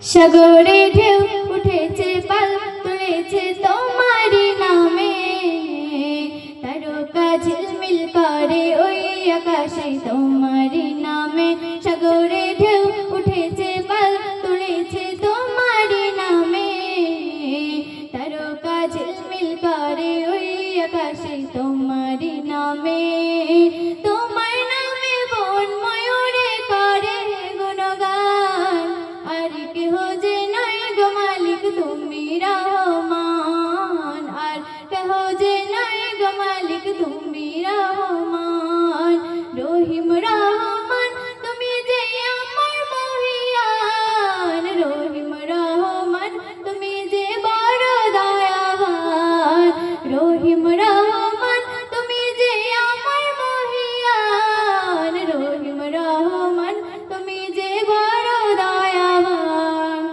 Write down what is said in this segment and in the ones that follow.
সাগরে ঢেউ উঠেছে পাল তুলেছে তোমারি নামে, তারকা ঝিলমিল করে ওই আকাশে তোমারি নামে। সাগরে ঢেউ উঠেছে পাল তুলেছে তোমারি নামে, তারকা ঝিলমিল করে ওই আকাশে তোমারি নামে। তোমার নামে বন ময়ূরে করে গুণগান, আর কেহ যে নাই গো মালিক তুমি রহমান, আর কেহ যে নাই গো মালিক তুমি রহমান। রহিম রহমান তুমি যে আমার মহিয়ান, রহিম রহমান তুমি যে বড় দয়াবান। রহিম রহমান তুমি যে আমার মহিয়ান, রহিম রহমান তুমি যে বড় দয়াবান।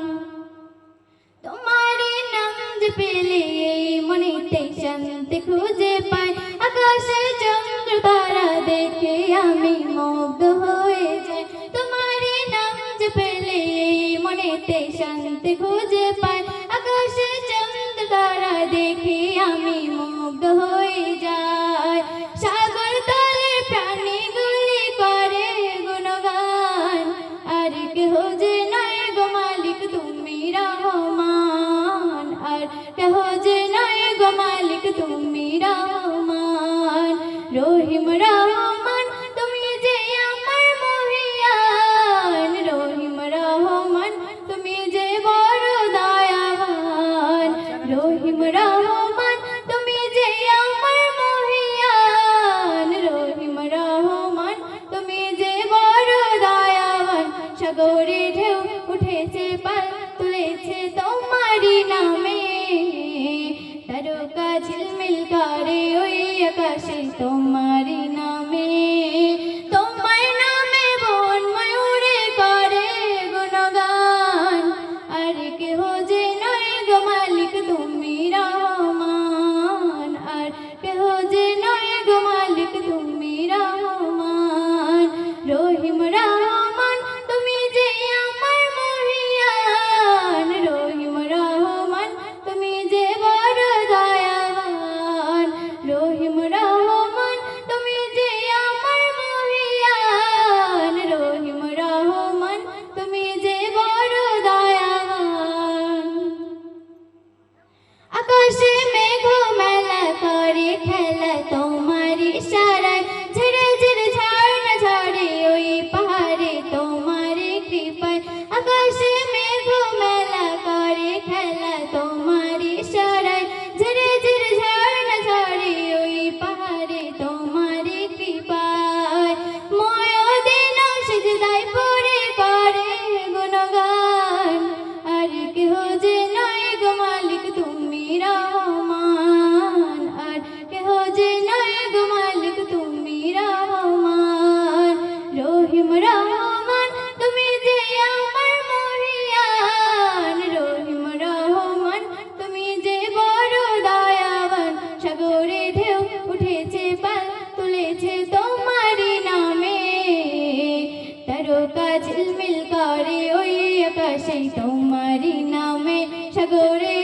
তোমার নাম যে পেলে এই মনেতে শান্তি খুঁজে পাই, আকাশে চন্দ্র তারা দেখে আমি মুগ্ধ হয়ে যাই। তোমার নাম যে পেলে এই মনেতে শান্তি খুঁজে পাই, আকাশে চন্দ্র তারা দেখে আমি মুগ্ধ হয়ে যাই। সাগর তলে প্রাণীগুলি করে গুণগান, আর কেহ যে নাই গো মালিক তুমি রহমান, আর কেহ যে নাই গো মালিক তুমি রহমান। রহিম রহমান তুমি যে আমার মহিয়ান, রহিম রহমান তুমি যে বড় দয়াবান। রহিম রহমান তুমি যে আমার মহিয়ান, রহিম রহমান তুমি যে বড় দয়াবান। সাগরে ঢেউ উঠেছে পাল তুলেছে তোমারি নামে, তারকা ঝিলমিল করে ওই আকাশে তোমারি নামে। তোমার নামে বন ময়ূরে করে গুণগান, আর কেহ যে নয় গো মালিক তুমি রহমান, আর কেহ যে নয় গো মালিক তুমি রহমান। রহিম রহমান তুমি যে আমার মহিয়ান, রহিম রহমান তুমি যে বড় দয়াবান। রহিম রহমান তুমি যে আমার মহিয়ান, রহিম রহমান তুমি যে বড় দয়াবান। আকাশে মেঘ মেলা করে খেলা তোমার ইশারায়, ঝরে ঝরে ঝর্ণা ঝরে ওই পাহাড়ে তোমার কৃপায়। আকাশে মেঘ মেলা করে খেলা তোমার ইশারায়, ঝরে ঝরে ঝর্ণা ঝরে ওই পাহাড়ে তোমার কৃপায়। ময়ূদিন সিজদায় পড়ে করে গুণগান, আর কেহ যে নাই গো মালিক তুমি রহমান, আর কেহ যে নাই গো মালিক তুমি রহমান। রহিম রহমান তুমি যে আমার মহিয়ান, রহিম রহমান তুমি যে বড় দয়াবান। সাগরে ঢেউ উঠেছে পাল তুলেছে তোমারি নামে, তারকা ঝিলমিল করে ওই আকাশে তোমারি নামে। সাগরে